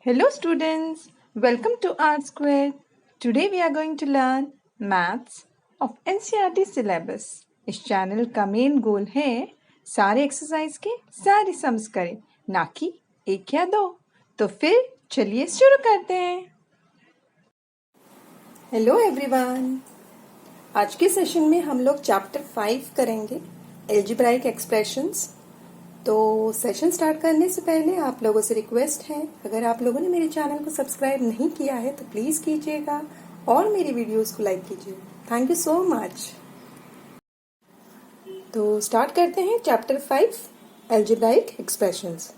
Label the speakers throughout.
Speaker 1: Hello students, welcome to Art Square. Today we are going to learn maths of NCERT syllabus. इस channel का main goal है सारे exercise के सारे sums करें, ना कि एक या दो। तो फिर चलिए शुरू करते हैं।
Speaker 2: हेलो एवरीवन, आज के सेशन में हम लोग चैप्टर 5 करेंगे एल्जेब्राइक एक्सप्रेशंस। तो सेशन स्टार्ट करने से पहले आप लोगों से रिक्वेस्ट है, अगर आप लोगों ने मेरे चैनल को सब्सक्राइब नहीं किया है तो प्लीज कीजिएगा और मेरी वीडियोस को लाइक कीजिए। Thank you so much. तो स्टार्ट करते हैं चैप्टर 5 एल्जेब्राइक एक्सप्रेशंस।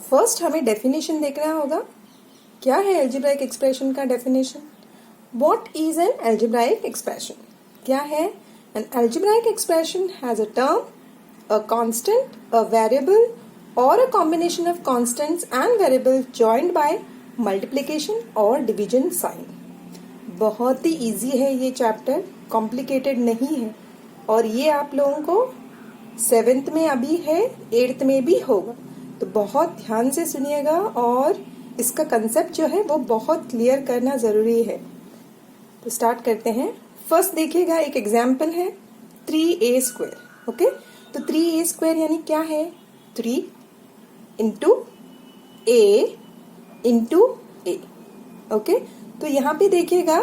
Speaker 2: फर्स्ट हमें डेफिनेशन देखना होगा। क्या है एल्जेब्राइक एक्सप्रेशन का definition? What is an algebraic expression? क्या है? An algebraic expression has a term, a constant, a variable or a combination of constants and variables joined by multiplication or division sign. बहुत ही easy है ये chapter, complicated नहीं है और ये आप लोगों को 7th में अभी है, 8th में भी होगा। तो बहुत ध्यान से सुनिएगा और इसका कंसेप्ट जो है वो बहुत क्लियर करना जरूरी है। तो स्टार्ट करते हैं। फर्स्ट देखिएगा, एक एग्जाम्पल है 3a²। ओके, तो 3a² यानी क्या है? 3 into a into a। Okay, तो यहाँ पे देखिएगा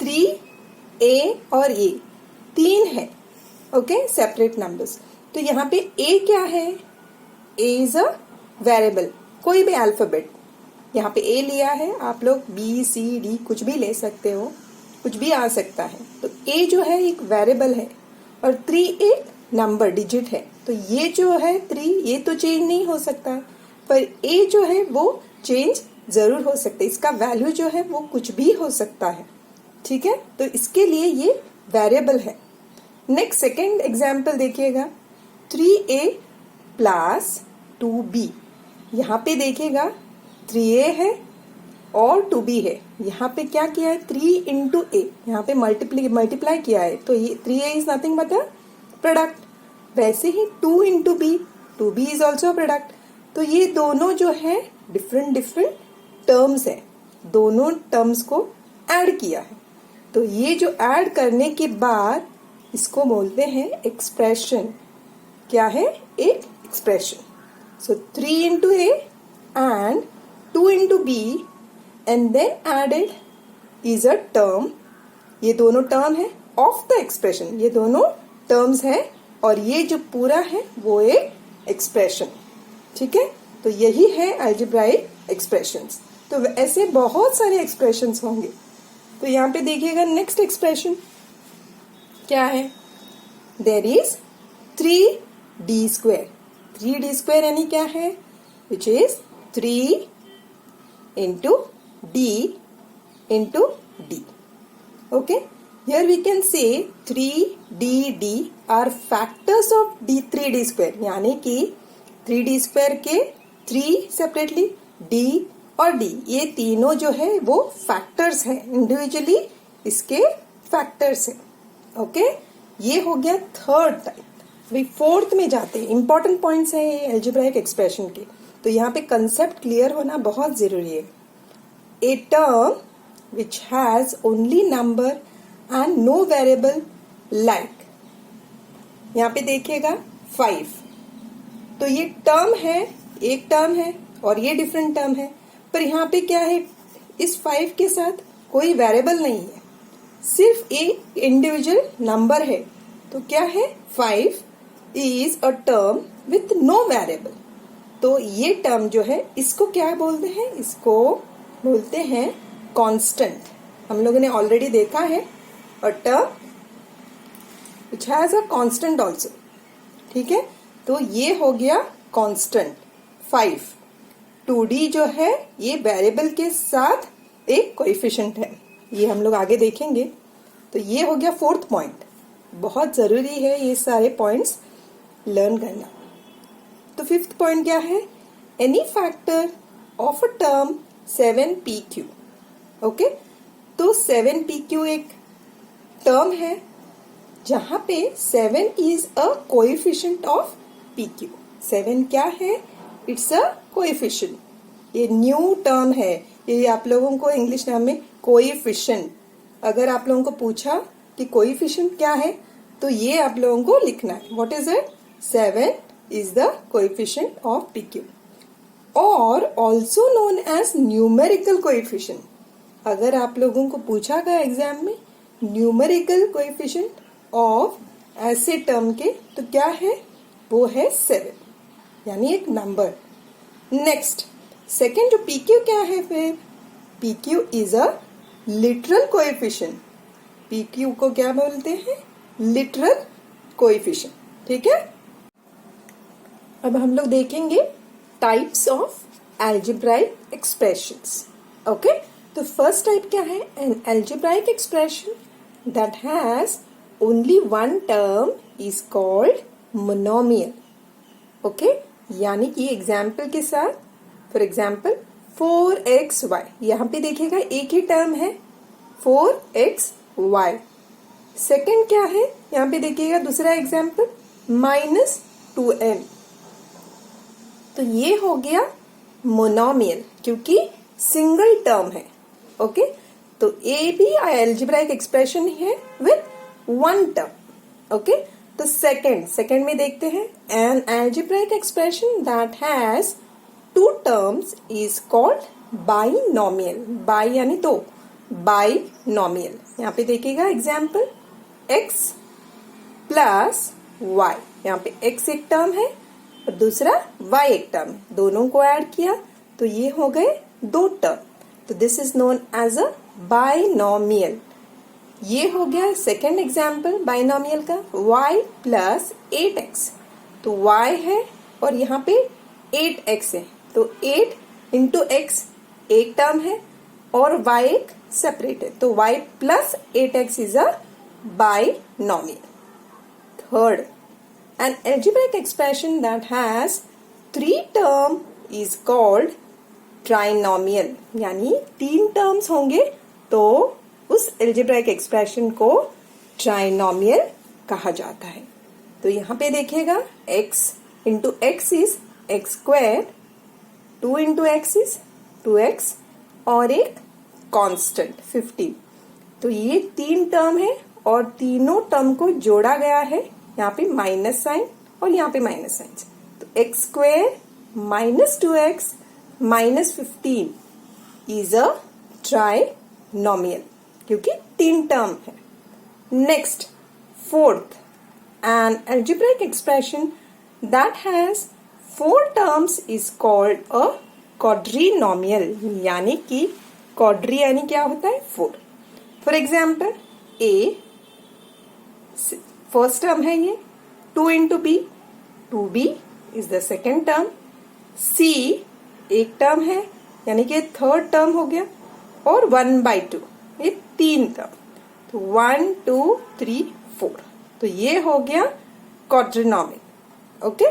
Speaker 2: 3a और a तीन है। Okay, separate numbers. तो यहाँ पे a क्या है? a इज अ वेरिएबल, कोई भी अल्फाबेट। यहाँ पे a लिया है, आप लोग B, C, D कुछ भी ले सकते हो, कुछ भी आ सकता है। तो a जो है एक वेरिएबल है और 3 एक नंबर डिजिट है। तो ये जो है 3 ये तो चेंज नहीं हो सकता, पर a जो है वो चेंज जरूर हो सकता है। इसका वैल्यू जो है वो कुछ भी हो सकता है। ठीक है, तो इसके लिए ये वेरिएबल है। नेक्स्ट सेकेंड एग्जाम्पल देखिएगा, 3a प्लस 2b। यहाँ पे देखिएगा 3a है और 2b है। यहाँ पे क्या किया है? 3 इंटू ए, यहाँ पे मल्टीप्लाई किया है। तो ये 3a is nothing but a product. वैसे ही 2 into B, 2b is also product. तो ये दोनों जो है डिफरेंट टर्म्स है, दोनों टर्म्स को ऐड किया है। तो ये जो ऐड करने के बाद इसको बोलते हैं एक्सप्रेशन। क्या है? एक expression. So 3 into A and 2 into b and then added is a term। ये दोनों टर्म है ऑफ द एक्सप्रेशन, ये दोनों टर्म्स है और ये जो पूरा है वो एक एक्सप्रेशन। ठीक है, तो यही है अलजेब्राइक एक्सप्रेशंस। तो ऐसे बहुत सारे एक्सप्रेशंस होंगे। तो यहाँ पे देखिएगा नेक्स्ट एक्सप्रेशन क्या है? There is 3d²। 3d² यानी क्या है? Which is 3 into d into d. Okay, here we can say 3d are factors of 3d²। यानी कि 3d² के 3 सेपरेटली, d और d ये तीनों जो है वो फैक्टर्स हैं, इंडिविजुअली इसके फैक्टर्स हैं। ओके, ये हो गया थर्ड टाइप। अभी फोर्थ में जाते हैं। इंपॉर्टेंट पॉइंट्स हैं ये एल्जेब्राइक एक्सप्रेशन के, तो यहाँ पे कंसेप्ट क्लियर होना बहुत जरूरी है। A term which has only number and no variable, like यहाँ पे देखिएगा 5। तो ये टर्म है, एक टर्म है और ये डिफरेंट टर्म है, पर यहाँ पे क्या है? इस 5 के साथ कोई वेरिएबल नहीं है, सिर्फ एक इंडिविजुअल नंबर है। तो क्या है? 5 is a term with no variable. तो ये टर्म जो है इसको क्या बोलते हैं? इसको बोलते हैं कांस्टेंट। हम लोगों ने ऑलरेडी देखा है, अ term which has a constant also. ठीक है, तो ये हो गया कांस्टेंट 5। 2d जो है ये वेरिएबल के साथ एक कोएफिशिएंट है, ये हम लोग आगे देखेंगे। तो ये हो गया फोर्थ पॉइंट। बहुत जरूरी है ये सारे पॉइंट्स लर्न करना। तो फिफ्थ पॉइंट क्या है? Any factor of a term 7pq। Okay, तो 7pq एक टर्म है जहां पे 7 is a coefficient of pq। 7 क्या है? It's a coefficient. ये न्यू टर्म है, ये आप लोगों को इंग्लिश नाम में कोएफिशिएंट। अगर आप लोगों को पूछा कि कोएफिशिएंट क्या है तो ये आप लोगों को लिखना है, what is it? 7 is the coefficient of PQ और also known as numerical coefficient. अगर आप लोगों को पूछा गया एग्जाम में न्यूमेरिकल कोएफिशिएंट ऑफ ऐसे टर्म के तो क्या है? वो है 7, यानी एक नंबर। नेक्स्ट सेकेंड जो पीक्यू क्या है फिर? PQ is a literal coefficient. PQ को क्या बोलते हैं? Literal coefficient. ठीक है, अब हम लोग देखेंगे types of algebraic expressions. Okay, तो फर्स्ट टाइप क्या है? An algebraic expression that has only one term is called monomial. Okay, यानी कि एग्जाम्पल के साथ, फॉर एग्जाम्पल 4xy, यहाँ पे देखिएगा एक ही टर्म है 4xy। सेकेंड क्या है? यहाँ पे देखिएगा दूसरा एग्जाम्पल -2n। तो ये हो गया मोनोमियल क्योंकि सिंगल टर्म है। ओके, तो ए भी एल्जेब्राइक एक्सप्रेशन है विथ वन टर्म। ओके, तो सेकेंड में देखते हैं an algebraic expression that has two terms is called binomial. Bi यानी दो, बाइनोमियल। यहाँ पे देखिएगा एग्जाम्पल x प्लस y, यहाँ पे x एक टर्म है और दूसरा y एक टर्म है, दोनों को ऐड किया तो ये हो गए दो टर्म, तो this is known as a binomial. ये हो गया सेकेंड एग्जाम्पल बाइनोमियल का, y प्लस 8x। तो y है और यहाँ पे 8x है, तो 8 इंटू x एक टर्म है और y एक सेपरेट है, तो y plus 8x is a binomial. Third, an algebraic expression that has three term is called trinomial, यानी तीन टर्म्स होंगे तो उस algebraic expression को trinomial कहा जाता है। तो यहाँ पे देखिएगा x into x is x square, 2 into x is 2x और एक कांस्टेंट 15। तो ये तीन टर्म है और तीनों टर्म को जोड़ा गया है, यहाँ पे माइनस साइन और यहाँ पे माइनस साइन, तो x square -2x -15 is a trinomial क्योंकि तीन टर्म है। Next fourth, an algebraic expression that has 4 terms is called a quadrinomial, यानी कि क्वाड्री यानी क्या होता है? 4। For example a first term है ये 2 into B, 2b is the second term, c एक टर्म है यानी कि थर्ड टर्म हो गया और 1/2 ये तीन टर्म, तो 1 2 3 4, तो ये हो गया क्वाड्रिनोमियल। ओके,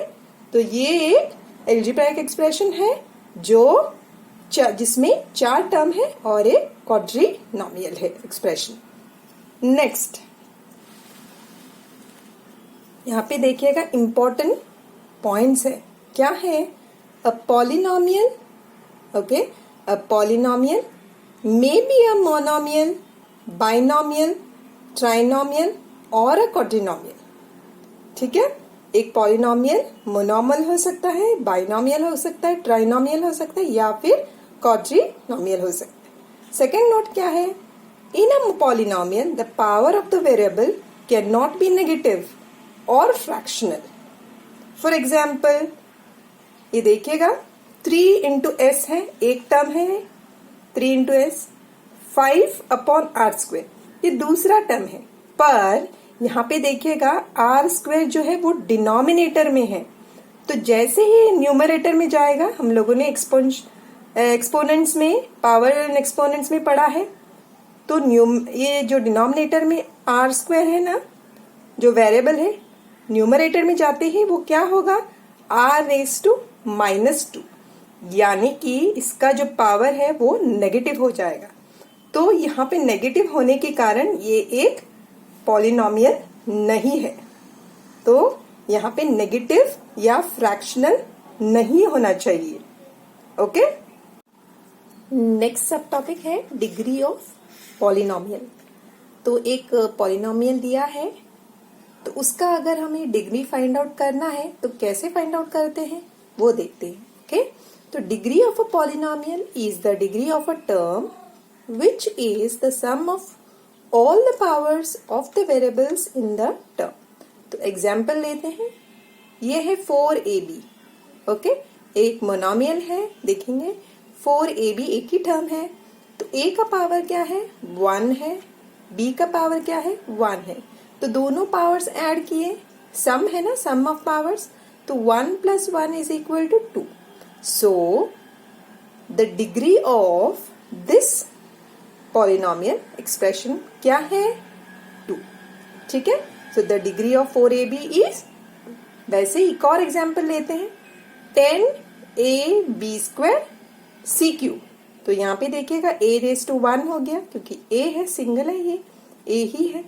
Speaker 2: तो ये एक एल्जेब्राइक एक्सप्रेशन है जो जिसमें 4 टर्म है और एक क्वाड्रिनोमियल है एक्सप्रेशन। नेक्स्ट यहाँ पे देखिएगा इंपॉर्टेंट पॉइंट्स है, क्या है? A polynomial, okay, a polynomial may be a monomial, binomial, trinomial और अ क्वाड्रिनोमियल। ठीक है, एक पॉलिनोमियल मोनोमियल हो सकता है, बाइनोमियल हो सकता है, ट्राइनोमियल हो सकता है या फिर क्वाड्रिनोमियल हो सकता है। सेकेंड नोट क्या है? In a polynomial the power of the variable can not be negative और फ्रैक्शनल। फॉर एग्जाम्पल ये देखिएगा 3 इंटू एस है, एक टर्म है 3 इंटू एस, 5/r², ये दूसरा टर्म है, पर यहाँ पे देखिएगा r² जो है वो डिनोमिनेटर में है, तो जैसे ही न्यूमरेटर में जाएगा, हम लोगों ने एक्सपोनेंट्स में, पावर एंड एक्सपोनेंट्स में पढ़ा है, तो ये जो डिनोमिनेटर में r² है ना, जो वेरिएबल है, न्यूमरेटर में जाते ही वो क्या होगा? r⁻², यानी कि इसका जो पावर है वो नेगेटिव हो जाएगा। तो यहाँ पे नेगेटिव होने के कारण ये एक पॉलिनोमियल नहीं है, तो यहाँ पे नेगेटिव या फ्रैक्शनल नहीं होना चाहिए। ओके, नेक्स्ट सब टॉपिक है डिग्री ऑफ पॉलिनोमियल। तो एक पॉलिनोमियल दिया है, तो उसका अगर हमें डिग्री फाइंड आउट करना है तो कैसे फाइंड आउट करते हैं वो देखते हैं। ओके, तो degree of a polynomial is the degree of a term which is the sum of all the powers of the variables in the term. तो एग्जाम्पल लेते हैं, ये है 4ab। ओके, एक मोनोमियल है, देखेंगे 4ab एक ही टर्म है, तो a का पावर क्या है 1 है, b का पावर क्या है 1 है, तो दोनों पावर्स ऐड किए, सम है ना, सम ऑफ पावर्स, तो 1 + 1 is equal to 2। So the degree of this polynomial expression क्या है 2। ठीक है, so the degree of 4ab is, वैसे एक और एग्जाम्पल लेते हैं 10ab² CQ। तो यहाँ पे देखिएगा a⁻1 हो गया क्योंकि a है, सिंगल है, ये a ही है।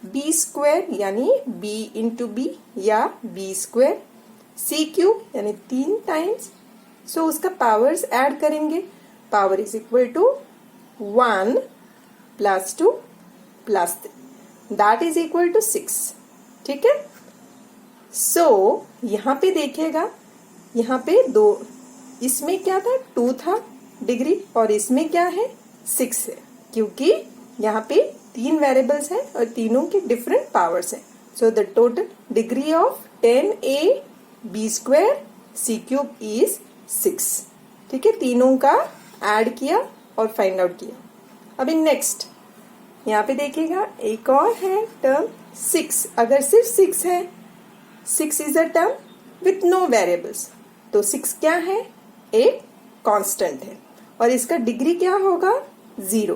Speaker 2: b² यानी b × b या b², CQ यानी 3 टाइम्स, सो उसका पावर्स ऐड करेंगे, power is equal to 1 + 2 + 3 that is equal to 6। ठीक है, सो यहाँ पे देखिएगा, यहाँ पे दो, इसमें क्या था 2 था डिग्री और इसमें क्या है 6 है, क्योंकि यहाँ पे 3 वेरिएबल्स हैं और तीनों के डिफरेंट पावर्स हैं। So the total degree of 10ab² CQ is 6। ठीक है, तीनों का ऐड किया और फाइंड आउट किया। अभी नेक्स्ट यहाँ पे देखिएगा एक और है टर्म 6। अगर सिर्फ 6 है, 6 is a term with no variables, तो 6 क्या है, एक कांस्टेंट है और इसका डिग्री क्या होगा 0,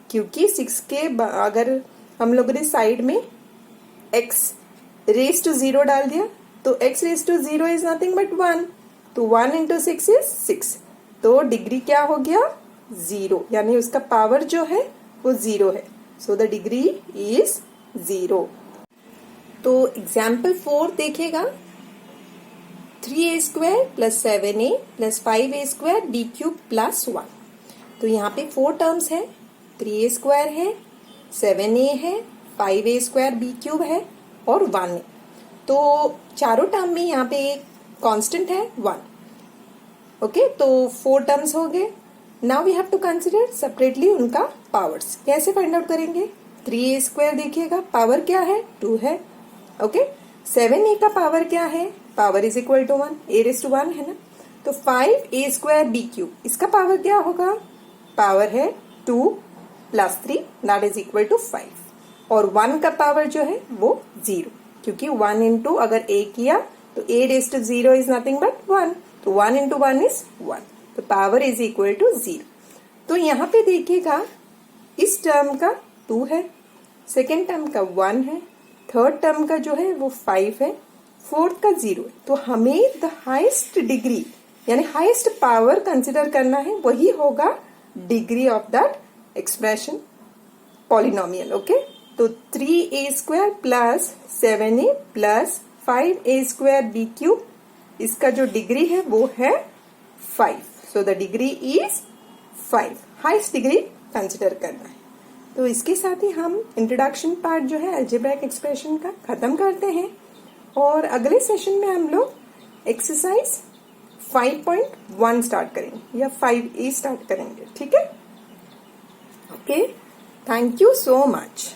Speaker 2: क्योंकि 6 के अगर हम लोगों ने साइड में x⁻0 डाल दिया तो x⁻0 इज नथिंग बट 1, तो 1 × 6 इज 6, तो डिग्री क्या हो गया 0, यानी उसका पावर जो है वो 0 है। So the degree is 0। तो एग्जाम्पल 4 देखिएगा, 3a² + 7a + 5a² b³ + 1। तो यहाँ पे 4 टर्म्स है, 3a² है, 7a है, 5a² b³ है और 1 है। तो चारों टर्म में यहाँ पे एक कांस्टेंट है 1। ओके, तो 4 टर्म्स हो गए। Now we have to consider separately उनका पावर्स। कैसे फाइंड आउट करेंगे, 3a² देखिएगा, पावर क्या है 2 है। ओके, 7a का पावर क्या है, power is equal to 1, a⁻1 है ना, तो 5a² b³, इसका पावर क्या होगा, पावर है 2 + 3 दैट इज इक्वल टू 5, और 1 का पावर जो है वो 0, क्योंकि 1 × अगर a किया तो a⁻0 इज नथिंग बट 1, तो 1 × 1 इज 1, तो पावर इज इक्वल टू 0। तो यहाँ पे देखिएगा इस टर्म का 2 है, सेकेंड टर्म का 1 है, थर्ड टर्म का जो है वो 5 है, फोर्थ का 0 है। तो हमें द हाईएस्ट डिग्री यानी हाईएस्ट पावर कंसिडर करना है, वही होगा degree of that expression polynomial. Okay, तो 3a² + 7a + 5a² b³, इसका जो डिग्री है वो है 5। सो the degree is 5, highest degree consider करना है। तो इसके साथ ही हम इंट्रोडक्शन पार्ट जो है अलजेब्रिक एक्सप्रेशन का खत्म करते हैं, और अगले सेशन में हम लोग एक्सरसाइज 5.1 स्टार्ट करेंगे या 5a स्टार्ट करेंगे। ठीक है, okay, thank you so much.